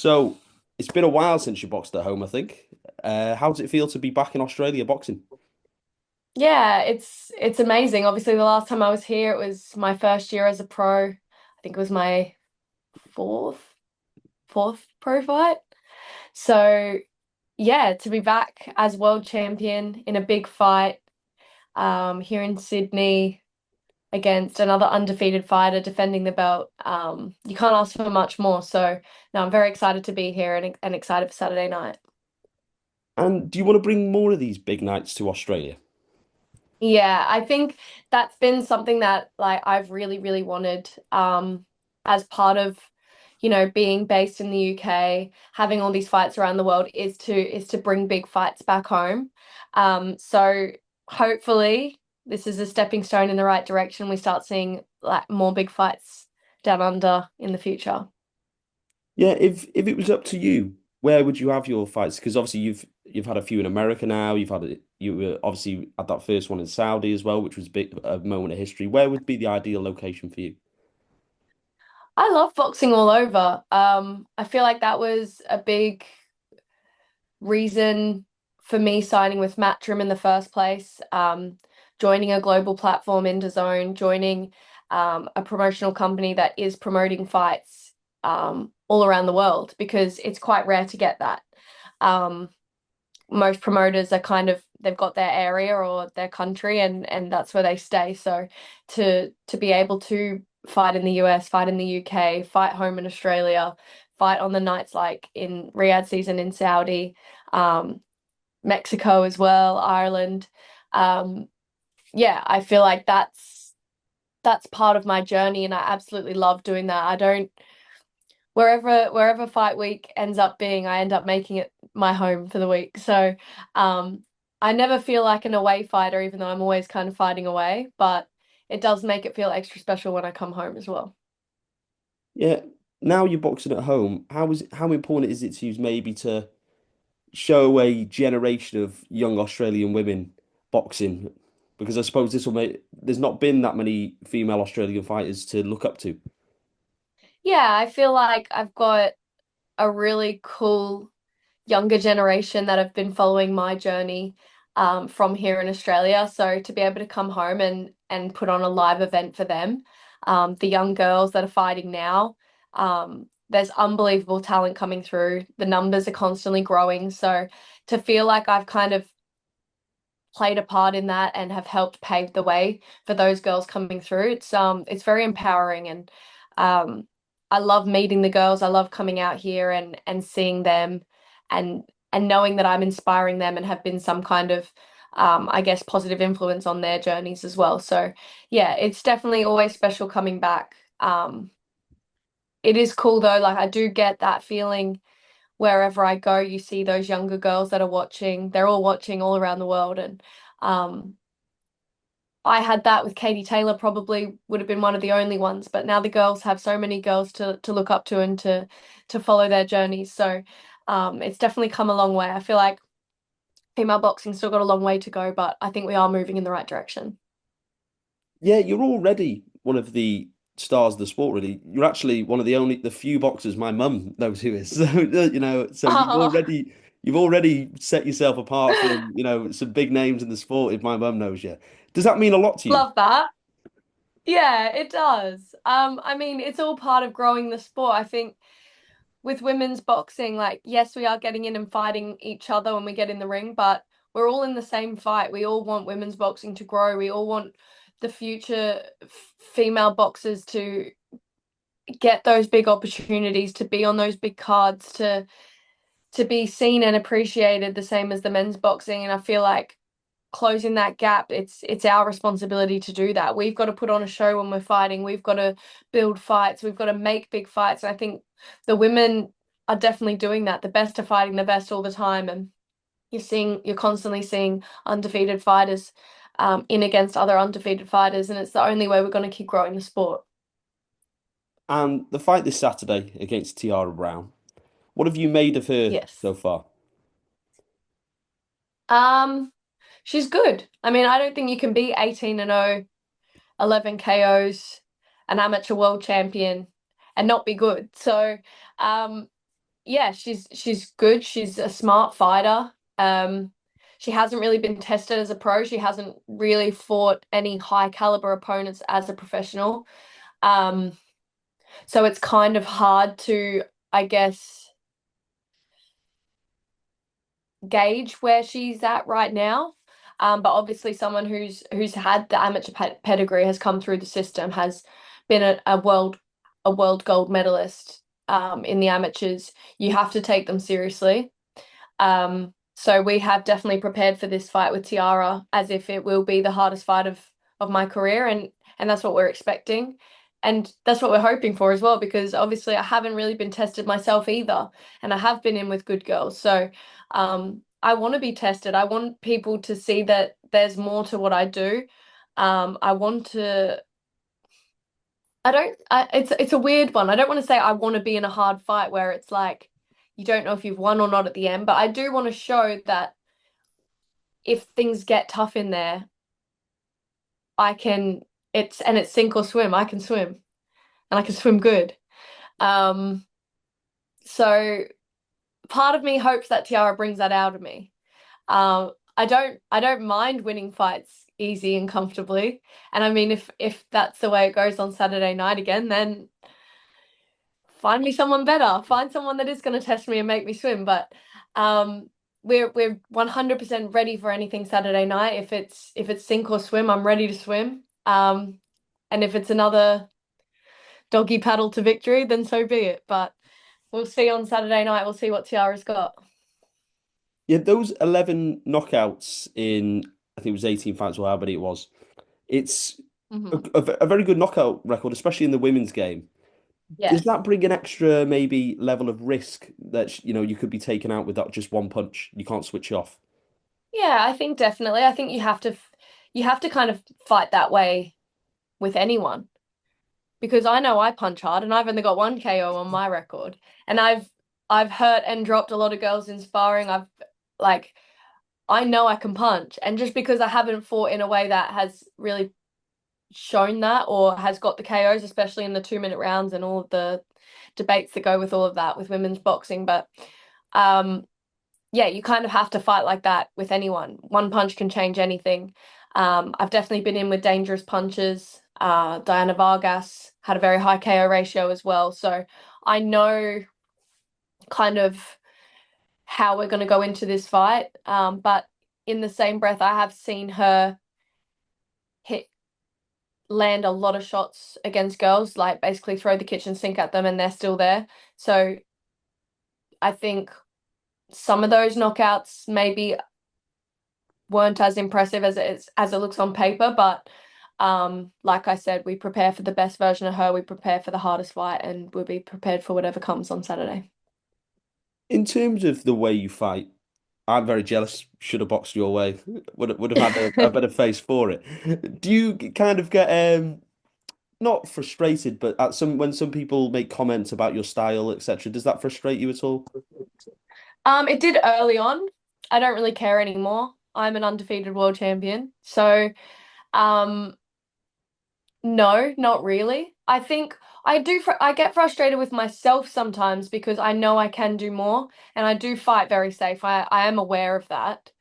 So it's been a while since you boxed at home, I think. How does it feel to be back in Australia boxing? Yeah, it's amazing. Obviously, the last time I was here, it was my first year as a pro. I think it was my fourth fourth pro fight. So yeah, to be back as world champion in a big fight, here in Sydney against another undefeated fighter defending the belt. You can't ask for much more. So no, I'm very excited to be here and excited for Saturday night. And do you want to bring more of these big nights to Australia? Yeah, I think that's been something that like I've really wanted as part of being based in the UK, having all these fights around the world is to bring big fights back home. So hopefully this is a stepping stone in the right direction. We start seeing like more big fights down under in the future. Yeah, if it was up to you, where would you have your fights? Because obviously you've had a few in America now. You were obviously at that first one in Saudi as well, which was a moment of history. Where would be the ideal location for you? I love boxing all over. I feel like that was a big reason for me signing with Matchroom in the first place, joining a global platform in DAZN, joining a promotional company that is promoting fights all around the world because it's quite rare to get that. Um, Most promoters are kind of they've got their area or their country and that's where they stay. So to be able to fight in the US, fight in the UK, fight home in Australia, fight on the nights like in Riyadh season in Saudi, um, Mexico as well, Ireland. Um, yeah, I feel like that's part of my journey and I absolutely love doing that. I don't wherever fight week ends up being, I end up making it my home for the week. So, um, I never feel like an away fighter, even though I'm always kind of fighting away, but it does make it feel extra special when I come home as well. Yeah, now you're boxing at home. How important is it to you maybe to show a generation of young Australian women boxing? Because I suppose this will make there's not been that many female Australian fighters to look up to. Yeah, I feel like I've got a really cool younger generation that have been following my journey from here in Australia. So to be able to come home and put on a live event for them, the young girls that are fighting now, there's unbelievable talent coming through. The numbers are constantly growing. So to feel like I've kind of played a part in that and have helped pave the way for those girls coming through, it's very empowering and um I love meeting the girls. I love coming out here and seeing them and and knowing that I'm inspiring them and have been some kind of I guess positive influence on their journeys as well. So yeah, it's definitely always special coming back. It is cool though, like I do get that feeling wherever I go, you see those younger girls that are watching. They're all watching all around the world and um I had that with Katie Taylor, probably would have been one of the only ones, but now the girls have so many girls to look up to and to follow their journeys. So it's definitely come a long way. I feel like female boxing still got a long way to go, but I think we are moving in the right direction. Yeah, you're already one of the stars of the sport, really. You're actually one of the few boxers my mum knows who is. So so Oh, you've already set yourself apart from, some big names in the sport if my mum knows you. Does that mean a lot to you? love that. Yeah, it does. I mean, it's all part of growing the sport. I think with women's boxing, like, yes, we are getting in and fighting each other when we get in the ring, but we're all in the same fight. We all want women's boxing to grow. We all want the future female boxers to get those big opportunities, to be on those big cards, to be seen and appreciated the same as the men's boxing. And I feel like closing that gap, it's our responsibility to do that. We've got to put on a show when we're fighting. We've got to build fights. We've got to make big fights. And I think the women are definitely doing that. The best are fighting the best all the time, and you're constantly seeing undefeated fighters in against other undefeated fighters, and it's the only way we're going to keep growing the sport. And the fight this Saturday against Tiara Brown, what have you made of her Yes. so far? Um, she's good. I mean, I don't think you can be 18-0, 11 KOs, an amateur world champion, and not be good. So, um, yeah, she's good. She's a smart fighter. She hasn't really been tested as a pro. She hasn't really fought any high caliber opponents as a professional. Um, so it's kind of hard to, I guess, gauge where she's at right now. But obviously, someone who's had the amateur pedigree has come through the system, has been a world gold medalist in the amateurs. You have to take them seriously. So we have definitely prepared for this fight with Tiara as if it will be the hardest fight of my career, and that's what we're expecting. And that's what we're hoping for as well, because obviously I haven't really been tested myself either, and I have been in with good girls. So I want to be tested. I want people to see that there's more to what I do. I want to I don't it's a weird one. I don't want to say I want to be in a hard fight where it's like you don't know if you've won or not at the end, but I do want to show that if things get tough in there, I can it's sink or swim. I can swim and I can swim good. Um so part of me hopes that Tiara brings that out of me. I don't mind winning fights easy and comfortably. And I mean if that's the way it goes on Saturday night again, then find me someone better. Find someone that is going to test me and make me swim. But um, we're 100% ready for anything Saturday night. If it's sink or swim, I'm ready to swim. And if it's another doggy paddle to victory, then so be it. But we'll see on Saturday night. We'll see what Tiara's got. Yeah, those 11 knockouts in, I think it was 18 fights or however many it was. It's Hmm. a very good knockout record, especially in the women's game. Does Yes. that bring an extra maybe level of risk that you could be taken out with that just one punch? You can't switch off. Yeah, I think definitely. I think you have to kind of fight that way with anyone. Because I know I punch hard and I've only got one KO on my record. And I've hurt and dropped a lot of girls in sparring. Like I know I can punch. And just because I haven't fought in a way that has really shown that or has got the KOs, especially in the 2 minute rounds and all of the debates that go with all of that with women's boxing. But um yeah, you kind of have to fight like that with anyone. One punch can change anything. I've definitely been in with dangerous punches. Diana Vargas had a very high KO ratio as well. So I know kind of how we're going to go into this fight. But in the same breath, I have seen her hit land a lot of shots against girls, like basically throw the kitchen sink at them and they're still there. So I think some of those knockouts maybe weren't as impressive as it looks on paper, but like I said, we prepare for the best version of her, we prepare for the hardest fight, and we'll be prepared for whatever comes on Saturday. In terms of the way you fight, I'm very jealous. Should have boxed your way. Would have had a better face for it. Do you kind of get not frustrated, but at some when some people make comments about your style, etc., does that frustrate you at all? It did early on. I don't really care anymore. I'm an undefeated world champion. So, um, no, not really. I think I get frustrated with myself sometimes because I know I can do more and I do fight very safe. I am aware of that.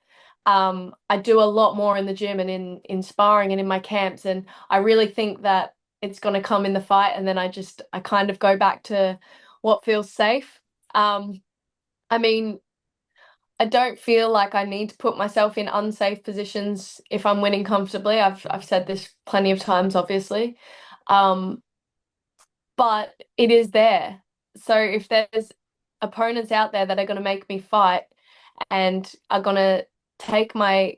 I do a lot more in the gym and in sparring and in my camps, and I really think that it's going to come in the fight, and then I kind of go back to what feels safe. Um, I mean, I don't feel like I need to put myself in unsafe positions if I'm winning comfortably. I've said this plenty of times, obviously. Um, but it is there. So if there's opponents out there that are going to make me fight and are going to take my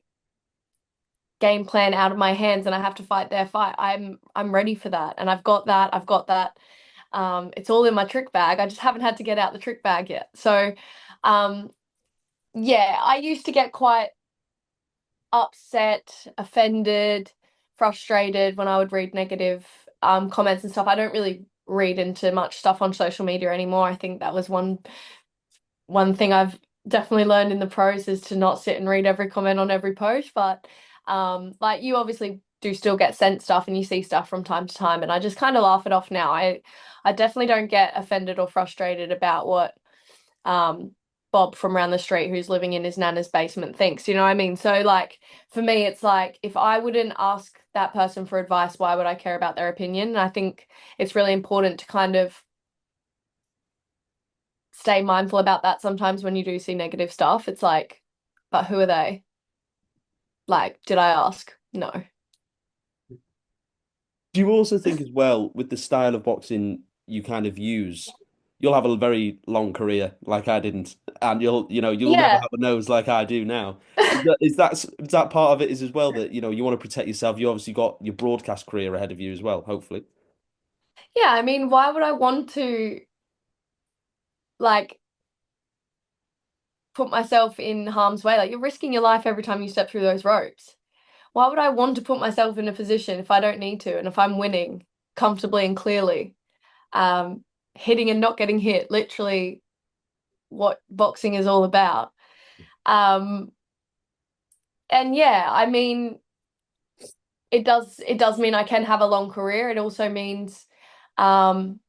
game plan out of my hands and I have to fight their fight, I'm ready for that. And I've got that. I've got that. It's all in my trick bag. I just haven't had to get out the trick bag yet. So um, yeah, I used to get quite upset, offended, frustrated when I would read negative comments and stuff. I don't really read into much stuff on social media anymore. I think that was one thing I've definitely learned in the pros is to not sit and read every comment on every post. But like you obviously do still get sent stuff and you see stuff from time to time, and I just kind of laugh it off now. I definitely don't get offended or frustrated about what um Bob from around the street who's living in his nana's basement thinks, you know what I mean? So like for me it's like if I wouldn't ask that person for advice, why would I care about their opinion? And I think it's really important to kind of stay mindful about that sometimes when you do see negative stuff. It's like, but who are they? Like, did I ask? No. Do you also think as well with the style of boxing you kind of use, you'll have a very long career like I didn't, and you'll never Yeah. have a nose like I do now. Is that part of it is as well that you want to protect yourself? You obviously got your broadcast career ahead of you as well, hopefully. Yeah, I mean, why would I want to like put myself in harm's way? Like you're risking your life every time you step through those ropes. Why would I want to put myself in a position if I don't need to and if I'm winning comfortably and clearly? Um, Hitting and not getting hit, literally what boxing is all about. Um, and yeah, I mean, it does mean I can have a long career. It also means um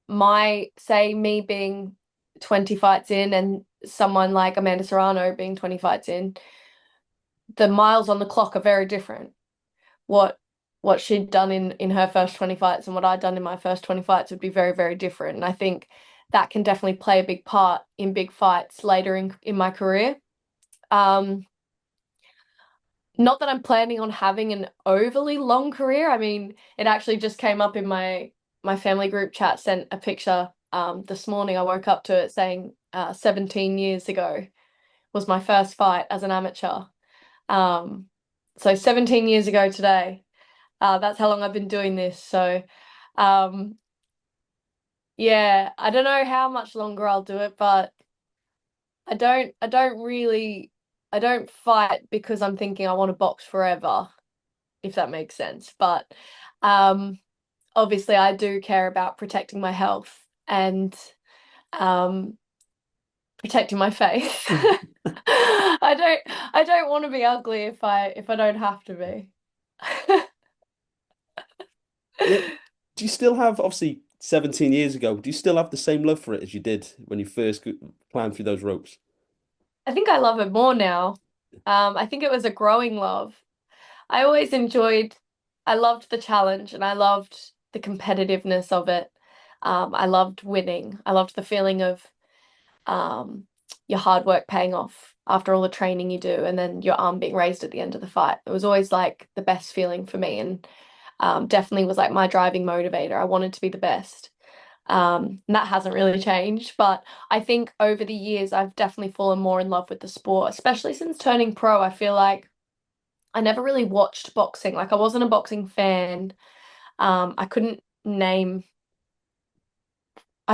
my say me being 20 fights in and someone like Amanda Serrano being 20 fights in, the miles on the clock are very different. What what she'd done in her first 20 fights and what I'd done in my first 20 fights would be very, very different. And I think that can definitely play a big part in big fights later in my career. Um, Not that I'm planning on having an overly long career. I mean, it actually just came up in my family group chat, sent a picture this morning. I woke up to it saying 17 years ago was my first fight as an amateur. Um, so 17 years ago today. That's how long I've been doing this. So um, yeah, I don't know how much longer I'll do it, but I don't fight because I'm thinking I want to box forever, if that makes sense. But um, obviously, I do care about protecting my health and um, protecting my face. I don't want to be ugly if I don't have to be. Yeah. Do you still have, obviously 17 years ago, do you still have the same love for it as you did when you first climbed through those ropes? I think I love it more now. I think it was a growing love. I always enjoyed, I loved the challenge and I loved the competitiveness of it. I loved winning. I loved the feeling of um, your hard work paying off after all the training you do and then your arm being raised at the end of the fight. It was always like the best feeling for me and definitely was like my driving motivator. I wanted to be the best. And that hasn't really changed, but I think over the years I've definitely fallen more in love with the sport, especially since turning pro. I feel like I never really watched boxing. Like I wasn't a boxing fan. I name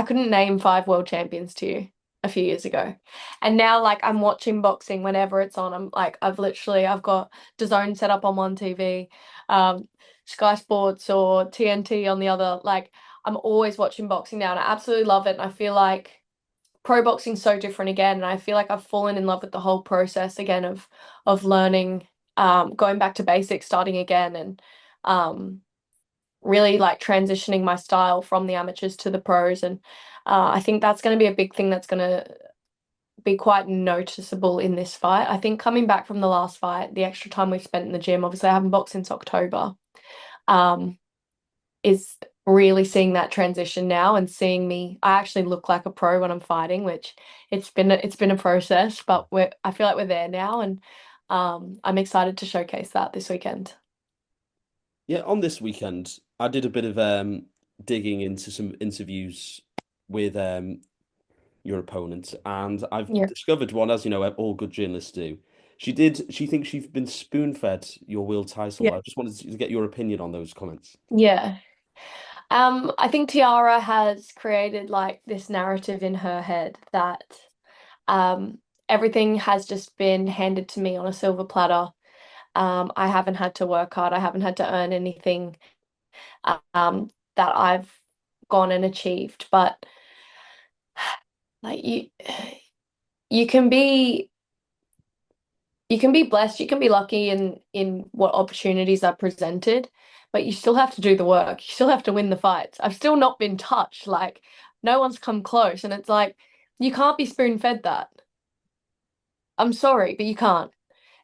couldn't name five world champions to you a few years ago. And now like I'm watching boxing whenever it's on. I've got DAZN set up on one TV, um, Sky Sports or TNT on the other. Like I'm always watching boxing now and I absolutely love it. And I feel like pro boxing's so different again. And I feel like I've fallen in love with the whole process again of learning, going back to basics, starting again and um really like transitioning my style from the amateurs to the pros. And I think that's going to be a big thing that's going to be quite noticeable in this fight. I think coming back from the last fight, the extra time we've spent in the gym, obviously I haven't boxed since October, um, is really seeing that transition now and seeing me. I actually look like a pro when I'm fighting, which it's been a process, but I feel like we're there now, and I'm excited to showcase that this weekend. Yeah, on this weekend, I did a bit of digging into some interviews with your opponent, and I've Yeah. discovered one, as you know, all good journalists do. She thinks you've been spoon-fed your world title. Yeah. I just wanted to get your opinion on those comments. Yeah. I think Tiara has created like this narrative in her head that um, everything has just been handed to me on a silver platter. I haven't had to work hard. I haven't had to earn anything that I've gone and achieved. But like you can be you can be blessed, you can be lucky in what opportunities are presented, but you still have to do the work. You still have to win the fights. I've still not been touched. Like no one's come close, and it's like You can't be spoon-fed that. I'm sorry, but you can't.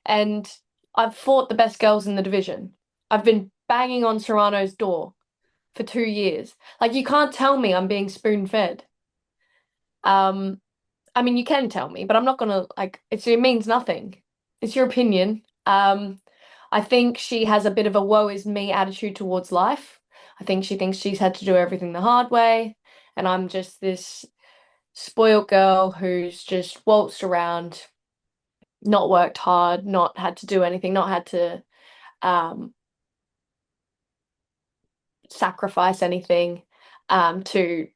And I've fought the best girls in the division. I've been banging on Serrano's door for 2 years. Like, you can't tell me I'm being spoon-fed. Um, I mean, you can tell me, but I'm not gonna like it means nothing. It's your opinion. I think she has a bit of a woe is me attitude towards life. I think she thinks she's had to do everything the hard way, and I'm just this spoiled girl who's just waltzed around, not worked hard, not had to do anything, not had to um sacrifice anything to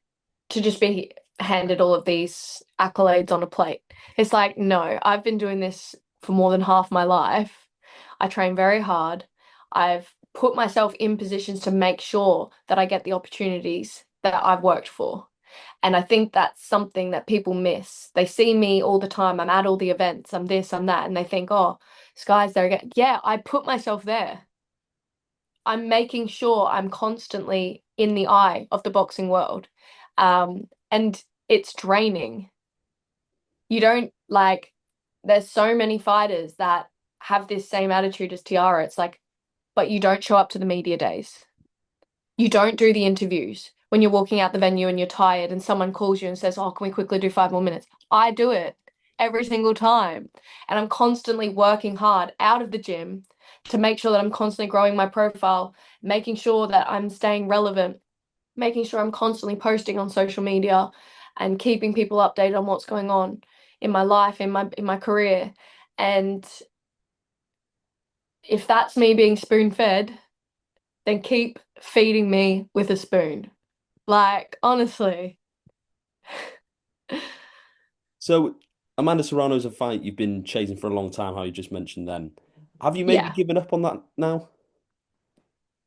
just be handed all of these accolades on a plate. It's like, no, I've been doing this for more than half my life. I train very hard. I've put myself in positions to make sure that I get the opportunities that I've worked for. And I think that's something that people miss. They see me all the time. I'm at all the events. I'm this, I'm that. And they think, oh, Skye's there again. Yeah, I put myself there. I'm making sure I'm constantly in the eye of the boxing world. And it's draining. You don't like, there's so many fighters that have this same attitude as Tiara. It's like, but you don't show up to the media days. You don't do the interviews when you're walking out the venue and you're tired and someone calls you and says, oh, can we quickly do 5 more minutes? I do it every single time. And I'm constantly working hard out of the gym to make sure that I'm constantly growing my profile, making sure that I'm staying relevant, making sure I'm constantly posting on social media and keeping people updated on what's going on in my life, in my career. And if that's me being spoon-fed, then keep feeding me with a spoon. Like, honestly. So Amanda Serrano's a fight you've been chasing for a long time, how you just mentioned then. Have you maybe Yeah. given up on that now?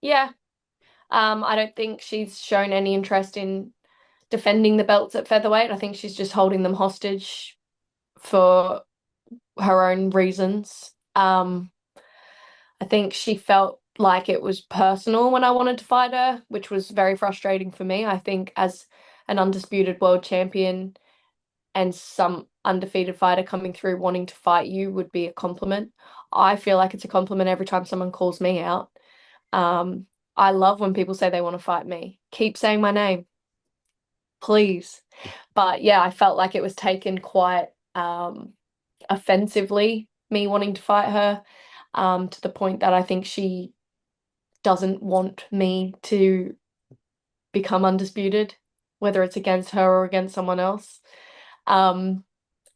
Yeah. I don't think she's shown any interest in defending the belts at featherweight. I think she's just holding them hostage for her own reasons. I think she felt like it was personal when I wanted to fight her, which was very frustrating for me. I think as an undisputed world champion and some undefeated fighter coming through wanting to fight you would be a compliment. I feel like it's a compliment every time someone calls me out. Um, I love when people say they want to fight me. Keep saying my name, please. But yeah, I felt like it was taken quite offensively, me wanting to fight her, to the point that I think she doesn't want me to become undisputed, whether it's against her or against someone else. Um,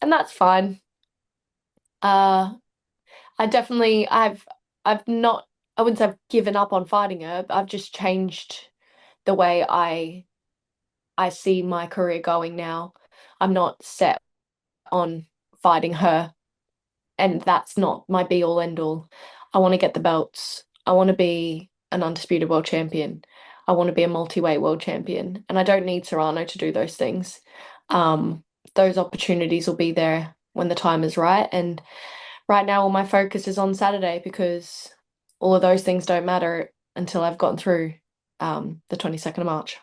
and that's fine. Uh, I've not, I wouldn't say I've given up on fighting her, but I've just changed the way I see my career going now. I'm not set on fighting her, and that's not my be all end all. I want to get the belts. I want to be an undisputed world champion. I want to be a multi-weight world champion, and I don't need Serrano to do those things. Um, those opportunities will be there when the time is right, and right now all my focus is on Saturday because all of those things don't matter until I've gotten through the 22nd of March.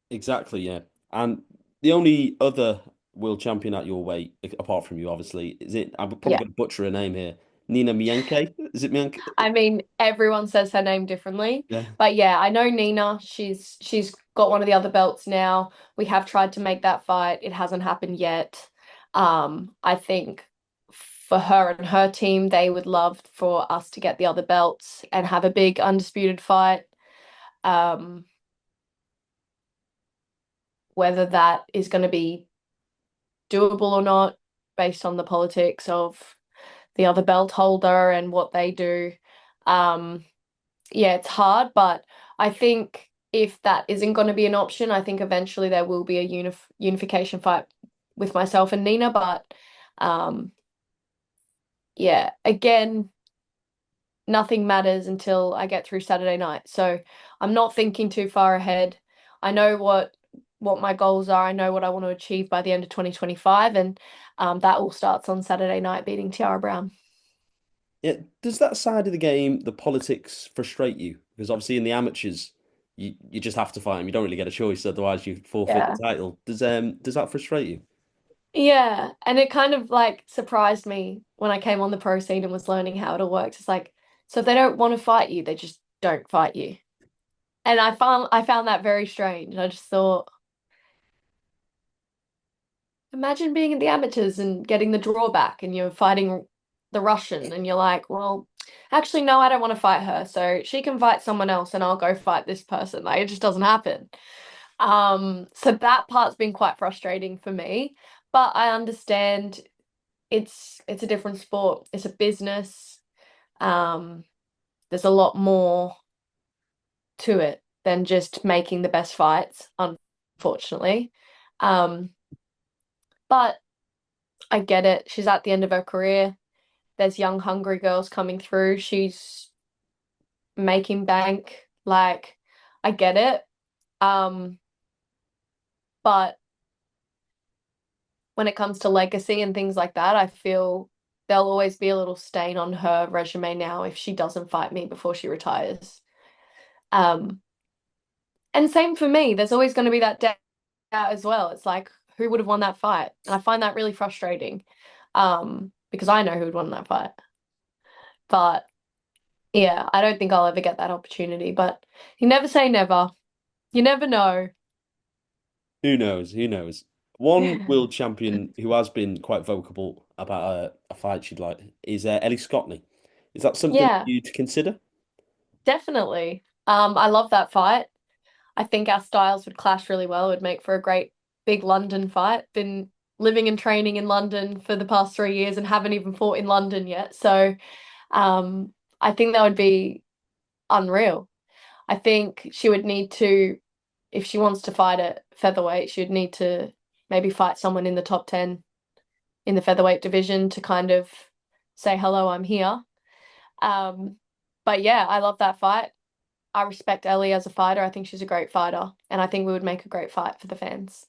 Exactly, yeah. And the only other world champion at your weight, apart from you, obviously, is it? I'm probably Yeah. going to butcher her name here. Nina Mienke? Is it Mienke? I mean, everyone says her name differently, Yeah. but yeah, I know Nina. She's got one of the other belts now. We have tried to make that fight. It hasn't happened yet. I think for her and her team, they would love for us to get the other belts and have a big undisputed fight. Um, whether that is going to be doable or not, based on the politics of the other belt holder and what they do. Um, yeah, it's hard, but I think if that isn't going to be an option, I think eventually there will be a unification fight with myself and Nina. But um, yeah, again, nothing matters until I get through Saturday night. So I'm not thinking too far ahead. I know what my goals are. I know what I want to achieve by the end of 2025, and that all starts on Saturday night, beating Tiara Brown. Yeah. Does that side of the game, the politics, frustrate you? Because obviously in the amateurs, you just have to fight them. You don't really get a choice, otherwise you forfeit the Yeah. title. Does that frustrate you? Yeah, and it kind of like surprised me when I came on the pro scene and was learning how it all works. It's like, so if they don't want to fight you, they just don't fight you. And I found that very strange. I just thought, imagine being in the amateurs and getting the drawback and you're fighting the Russian and you're like, well, actually no, I don't want to fight her. So she can fight someone else and I'll go fight this person. Like it just doesn't happen. So that part's been quite frustrating for me, but I understand it's a different sport. It's a business. Um, there's a lot more to it than just making the best fights, unfortunately. Um, but I get it. She's at the end of her career. There's young, hungry girls coming through. She's making bank. Like, I get it. Um, but when it comes to legacy and things like that, I feel there'll always be a little stain on her resume now if she doesn't fight me before she retires. Um, and same for me. There's always going to be that doubt as well. It's like, who would have won that fight? And I find that really frustrating. Because I know who would won that fight. But yeah, I don't think I'll ever get that opportunity. But you never say never. You never know. Who knows? Who knows? One world champion who has been quite vocal about a fight she'd like is Ellie Scottney. Is that something Yeah, you'd consider? definitely. I love that fight. I think our styles would clash really well. It would make for a great big London fight. Been living and training in London for the past 3 years and haven't even fought in London yet. So um, I think that would be unreal. I think she would need to, if she wants to fight at featherweight, she would need to maybe fight someone in the top 10 in the featherweight division to kind of say, hello, I'm here. Um, but yeah, I love that fight. I respect Ellie as a fighter. I think she's a great fighter, and I think we would make a great fight for the fans.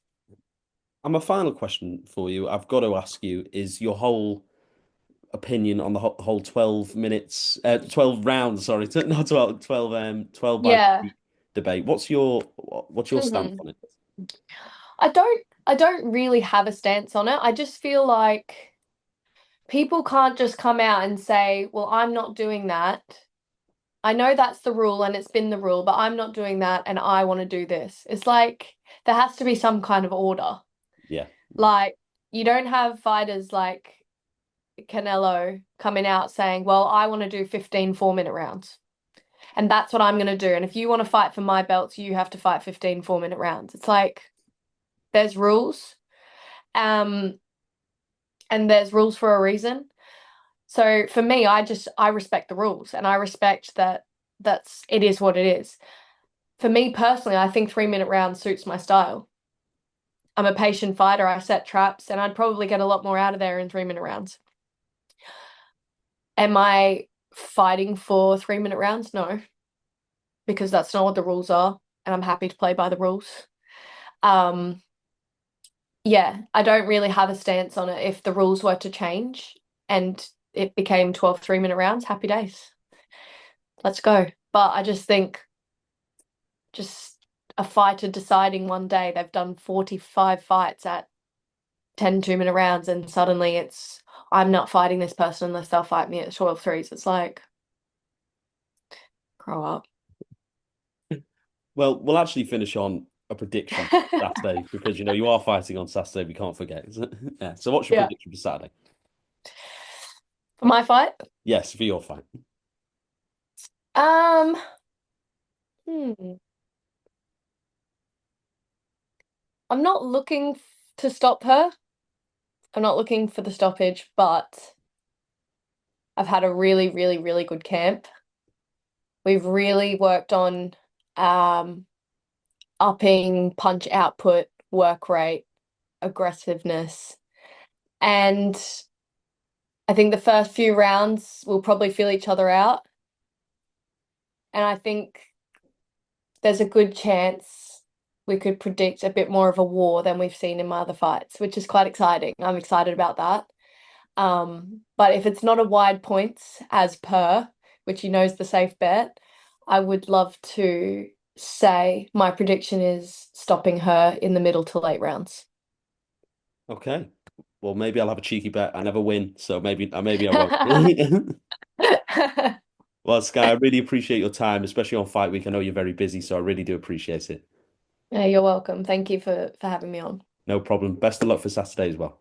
And my final question for you, I've got to ask you, is your whole opinion on the whole 12 minutes, 12 rounds, sorry, not 12, 12, 12 by Yeah. 8 debate. What's your stance hmm on it? I don't really have a stance on it. I just feel like people can't just come out and say, "Well, I'm not doing that." I know that's the rule and it's been the rule, but I'm not doing that and I want to do this. It's like there has to be some kind of order. Yeah. Like you don't have fighters like Canelo coming out saying, "Well, I want to do 15 4-minute rounds." And that's what I'm going to do. And if you want to fight for my belts, you have to fight 15 4-minute rounds. It's like there's rules. Um, and there's rules for a reason. So for me, I respect the rules and I respect that it is what it is. For me personally, I think 3-minute rounds suits my style. I'm a patient fighter. I set traps and I'd probably get a lot more out of there in 3-minute rounds. Am I fighting for 3-minute rounds? No, because that's not what the rules are, and I'm happy to play by the rules. Um, yeah, I don't really have a stance on it. If the rules were to change and it became 12 3-minute rounds, happy days. Let's go. But I just think just a fighter deciding one day they've done 45 fights at 10 2-minute rounds and suddenly it's I'm not fighting this person unless they'll fight me at 12 threes. It's like, grow up. Well, we'll actually finish on a prediction Saturday because you are fighting on Saturday. We can't forget. Yeah. So what's your Yeah. prediction for Saturday? For my fight? Yes, for your fight. Um, hmm. I'm not looking to stop her. I'm not looking for the stoppage, but I've had a really, really, really good camp. We've really worked on um, upping punch output, work rate, aggressiveness. And I think the first few rounds we'll probably feel each other out. And I think there's a good chance we could predict a bit more of a war than we've seen in my other fights, which is quite exciting. I'm excited about that. But if it's not a wide points as per, which you know is the safe bet, I would love to say my prediction is stopping her in the middle to late rounds. Okay. Well, maybe I'll have a cheeky bet. I never win, so maybe I won't. Well, Skye, I really appreciate your time, especially on fight week. I know you're very busy, so I really do appreciate it. Yeah, you're welcome. Thank you for having me on. No problem. Best of luck for Saturday as well.